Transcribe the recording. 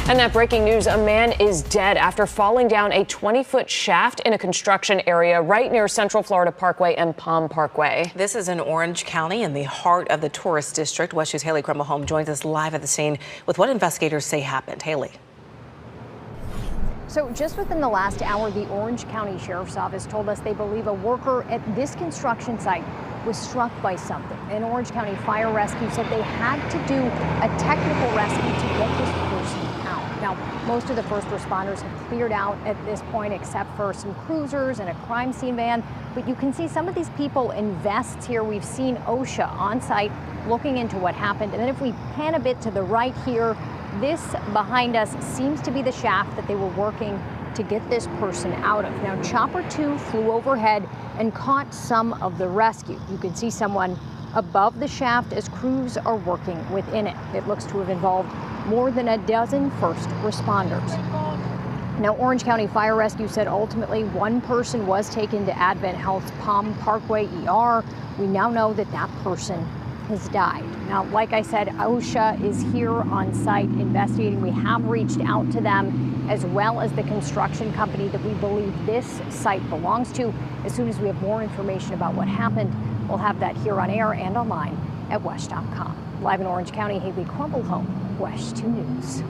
And that breaking news, a man is dead after falling down a 20-foot shaft in a construction area right near Central Florida Parkway and Palm Parkway. This is in Orange County in the heart of the tourist district. WESH News' Haley Krummelholm joins us live at the scene with what investigators say happened. Haley. So just within the last hour, the Orange County Sheriff's Office told us they believe a worker at this construction site was struck by something. And Orange County Fire Rescue said they had to do a technical rescue to get this person out. Now, most of the first responders have cleared out at this point, except for some cruisers and a crime scene van. But you can see some of these people in vests here. We've seen OSHA on site looking into what happened. And then if we pan a bit to the right here, this behind us seems to be the shaft that they were working to get this person out of. Now, Chopper 2 flew overhead and caught some of the rescue. You can see someone above the shaft as crews are working within it. It looks to have involved more than a dozen first responders. Now, Orange County Fire Rescue said ultimately one person was taken to Advent Health's Palm Parkway ER. We now know that that person has died. Now, like I said, OSHA is here on site investigating. We have reached out to them, as well as the construction company that we believe this site belongs to. As soon as we have more information about what happened, we'll have that here on air and online at WESH.com. Live in Orange County, Haley Krummelholm, WESH 2 News.